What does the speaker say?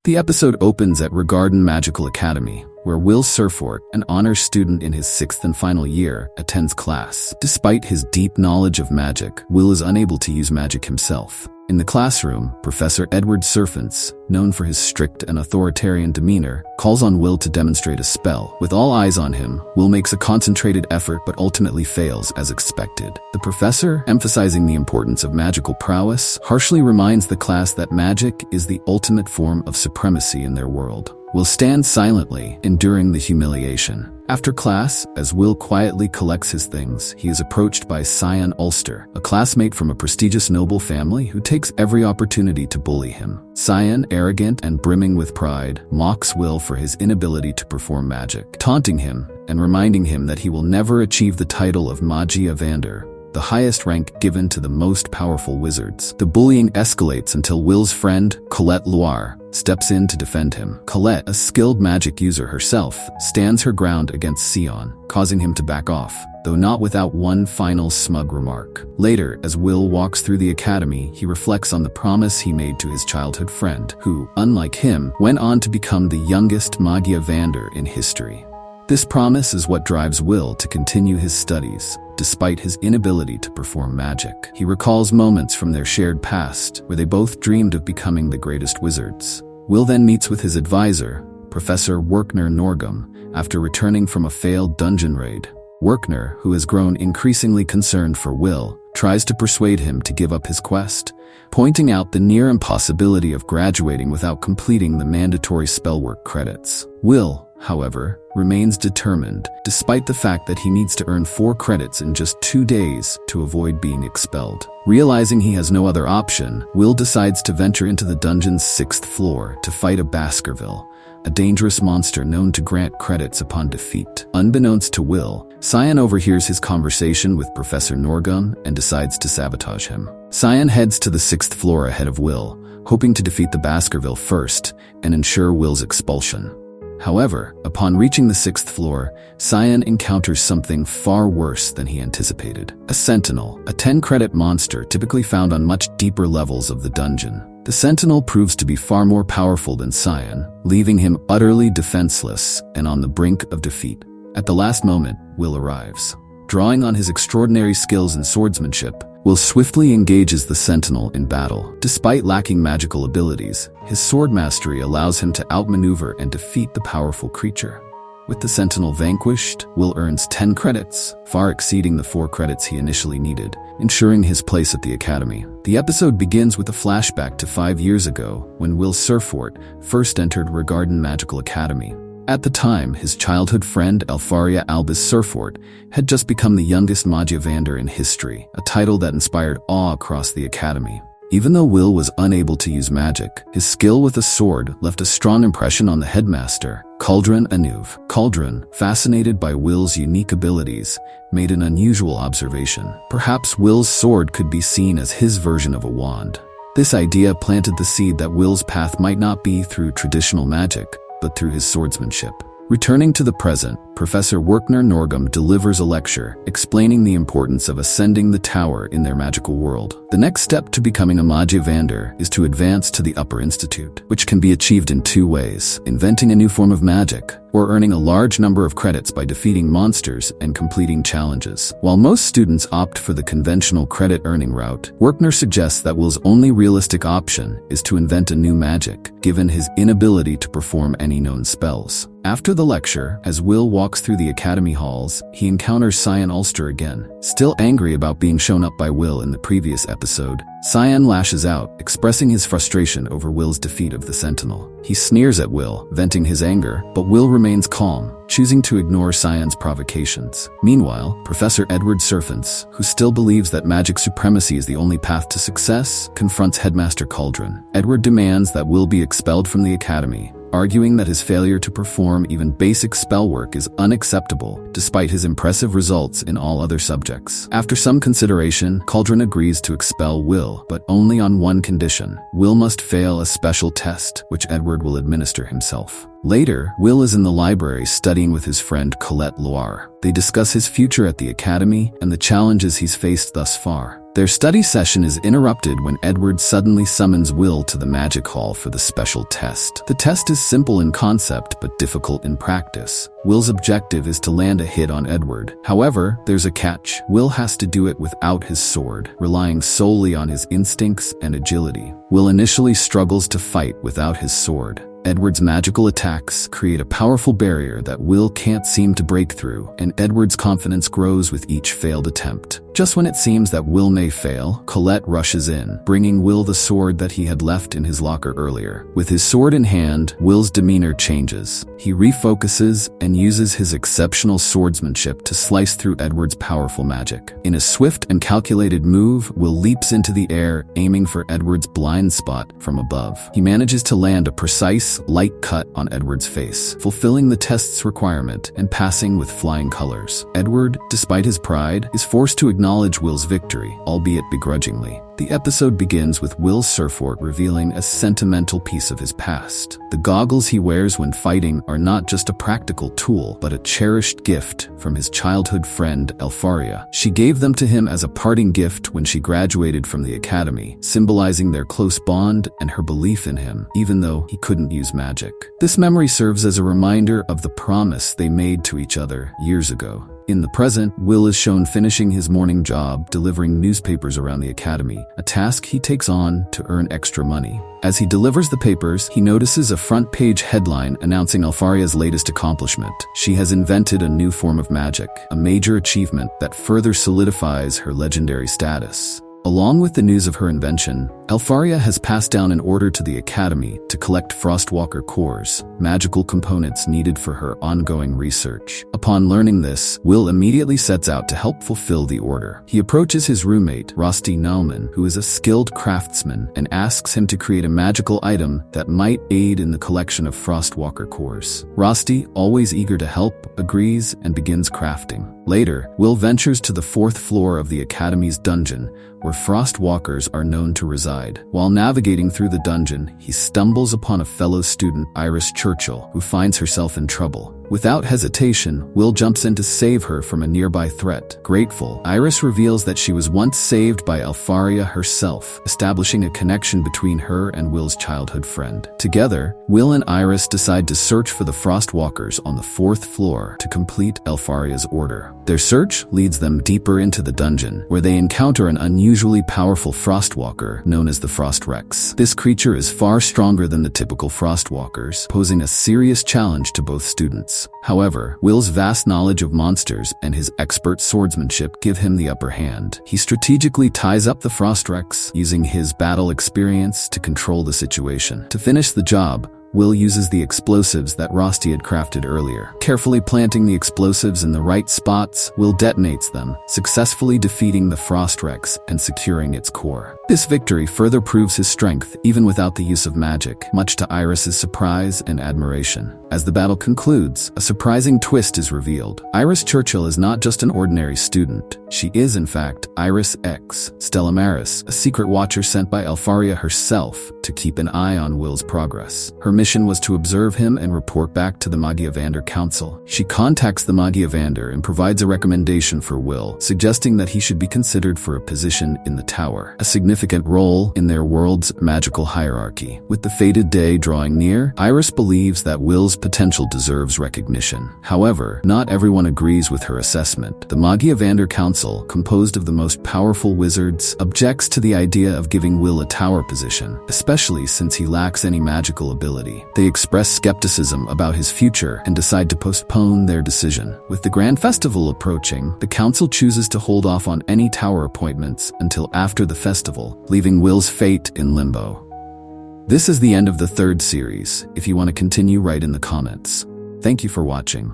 The episode opens at Regarden Magical Academy, where Will Surfort, an honors student in his 6th and final year, attends class. Despite his deep knowledge of magic, Will is unable to use magic himself. In the classroom, Professor Edward Surfin, known for his strict and authoritarian demeanor, calls on Will to demonstrate a spell. With all eyes on him, Will makes a concentrated effort but ultimately fails as expected. The professor, emphasizing the importance of magical prowess, harshly reminds the class that magic is the ultimate form of supremacy in their world. Will stands silently, enduring the humiliation. After class, as Will quietly collects his things, he is approached by Cyan Ulster, a classmate from a prestigious noble family who takes every opportunity to bully him. Cyan, arrogant and brimming with pride, mocks Will for his inability to perform magic, taunting him and reminding him that he will never achieve the title of Magia Vander, the highest rank given to the most powerful wizards. The bullying escalates until Will's friend, Colette Loire, steps in to defend him. Colette, a skilled magic user herself, stands her ground against Sion, causing him to back off, though not without one final smug remark. Later, as Will walks through the academy, he reflects on the promise he made to his childhood friend, who, unlike him, went on to become the youngest Magia Vander in history. This promise is what drives Will to continue his studies, despite his inability to perform magic. He recalls moments from their shared past, where they both dreamed of becoming the greatest wizards. Will then meets with his advisor, Professor Werkner Norgum, after returning from a failed dungeon raid. Werkner, who has grown increasingly concerned for Will, tries to persuade him to give up his quest, pointing out the near impossibility of graduating without completing the mandatory spellwork credits. Will, however, remains determined, despite the fact that he needs to earn 4 credits in just 2 days to avoid being expelled. Realizing he has no other option, Will decides to venture into the dungeon's 6th floor to fight a Baskerville, a dangerous monster known to grant credits upon defeat. Unbeknownst to Will, Cyan overhears his conversation with Professor Norgum and decides to sabotage him. Cyan heads to the 6th floor ahead of Will, hoping to defeat the Baskerville first and ensure Will's expulsion. However, upon reaching the 6th floor, Cyan encounters something far worse than he anticipated. A Sentinel, a 10-credit monster typically found on much deeper levels of the dungeon. The Sentinel proves to be far more powerful than Cyan, leaving him utterly defenseless and on the brink of defeat. At the last moment, Will arrives. Drawing on his extraordinary skills in swordsmanship, Will swiftly engages the Sentinel in battle. Despite lacking magical abilities, his sword mastery allows him to outmaneuver and defeat the powerful creature. With the Sentinel vanquished, Will earns 10 credits, far exceeding the 4 credits he initially needed, ensuring his place at the academy. The episode begins with a flashback to 5 years ago, when Will Surfort first entered Regarden Magical Academy. At the time, his childhood friend Elfaria Albus Surfort had just become the youngest Magia Vander in history, a title that inspired awe across the academy. Even though Will was unable to use magic, his skill with a sword left a strong impression on the headmaster, Cauldron Anuv. Cauldron, fascinated by Will's unique abilities, made an unusual observation. Perhaps Will's sword could be seen as his version of a wand. This idea planted the seed that Will's path might not be through traditional magic, but through his swordsmanship. Returning to the present, Professor Werkner Norgum delivers a lecture explaining the importance of ascending the tower in their magical world. The next step to becoming a Magia Vander is to advance to the Upper Institute, which can be achieved in 2 ways: inventing a new form of magic, or earning a large number of credits by defeating monsters and completing challenges. While most students opt for the conventional credit-earning route, Werkner suggests that Will's only realistic option is to invent a new magic, given his inability to perform any known spells. After the lecture, as Will walks through the academy halls, he encounters Cyan Ulster again. Still angry about being shown up by Will in the previous episode, Cyan lashes out, expressing his frustration over Will's defeat of the Sentinel. He sneers at Will, venting his anger, but Will remains calm, choosing to ignore Cyan's provocations. Meanwhile, Professor Edward Surfin, who still believes that magic supremacy is the only path to success, confronts Headmaster Cauldron. Edward demands that Will be expelled from the academy, arguing that his failure to perform even basic spellwork is unacceptable, despite his impressive results in all other subjects. After some consideration, Cauldron agrees to expel Will, but only on one condition. Will must fail a special test, which Edward will administer himself. Later, Will is in the library studying with his friend Colette Loire. They discuss his future at the academy and the challenges he's faced thus far. Their study session is interrupted when Edward suddenly summons Will to the magic hall for the special test. The test is simple in concept but difficult in practice. Will's objective is to land a hit on Edward. However, there's a catch. Will has to do it without his sword, relying solely on his instincts and agility. Will initially struggles to fight without his sword. Edward's magical attacks create a powerful barrier that Will can't seem to break through, and Edward's confidence grows with each failed attempt. Just when it seems that Will may fail, Colette rushes in, bringing Will the sword that he had left in his locker earlier. With his sword in hand, Will's demeanor changes. He refocuses and uses his exceptional swordsmanship to slice through Edward's powerful magic. In a swift and calculated move, Will leaps into the air, aiming for Edward's blind spot from above. He manages to land a precise, light cut on Edward's face, fulfilling the test's requirement and passing with flying colors. Edward, despite his pride, is forced to acknowledge Will's victory, albeit begrudgingly. The episode begins with Will Surfin revealing a sentimental piece of his past. The goggles he wears when fighting are not just a practical tool, but a cherished gift from his childhood friend, Elfaria. She gave them to him as a parting gift when she graduated from the academy, symbolizing their close bond and her belief in him, even though he couldn't use magic. This memory serves as a reminder of the promise they made to each other years ago. In the present, Will is shown finishing his morning job delivering newspapers around the academy, a task he takes on to earn extra money. As he delivers the papers, he notices a front-page headline announcing Elfaria's latest accomplishment. She has invented a new form of magic, a major achievement that further solidifies her legendary status. Along with the news of her invention, Elfaria has passed down an order to the Academy to collect Frostwalker cores, magical components needed for her ongoing research. Upon learning this, Will immediately sets out to help fulfill the order. He approaches his roommate, Rusty Nauman, who is a skilled craftsman, and asks him to create a magical item that might aid in the collection of Frostwalker cores. Rusty, always eager to help, agrees and begins crafting. Later, Will ventures to the 4th floor of the Academy's dungeon, where Frostwalkers are known to reside. While navigating through the dungeon, he stumbles upon a fellow student, Iris Churchill, who finds herself in trouble. Without hesitation, Will jumps in to save her from a nearby threat. Grateful, Iris reveals that she was once saved by Elfaria herself, establishing a connection between her and Will's childhood friend. Together, Will and Iris decide to search for the Frostwalkers on the 4th floor to complete Elfaria's order. Their search leads them deeper into the dungeon, where they encounter an unusually powerful Frostwalker known as the Frost Rex. This creature is far stronger than the typical Frostwalkers, posing a serious challenge to both students. However, Will's vast knowledge of monsters and his expert swordsmanship give him the upper hand. He strategically ties up the Frost Rex, using his battle experience to control the situation. To finish the job, Will uses the explosives that Rusty had crafted earlier. Carefully planting the explosives in the right spots, Will detonates them, successfully defeating the Frost Rex and securing its core. This victory further proves his strength even without the use of magic, much to Iris's surprise and admiration. As the battle concludes, a surprising twist is revealed. Iris Churchill is not just an ordinary student. She is, in fact, Iris X, Stella Maris, a secret watcher sent by Elfaria herself to keep an eye on Will's progress. Her mission was to observe him and report back to the Magiavander Council. She contacts the Magiavander and provides a recommendation for Will, suggesting that he should be considered for a position in the Tower, a significant role in their world's magical hierarchy. With the fated day drawing near, Iris believes that Will's potential deserves recognition. However, not everyone agrees with her assessment. The Magiavander Council, composed of the most powerful wizards, objects to the idea of giving Will a tower position, especially since he lacks any magical ability. They express skepticism about his future and decide to postpone their decision. With the Grand Festival approaching, the council chooses to hold off on any tower appointments until after the festival, leaving Will's fate in limbo. This is the end of the 3rd series. If you want to continue, write in the comments. Thank you for watching.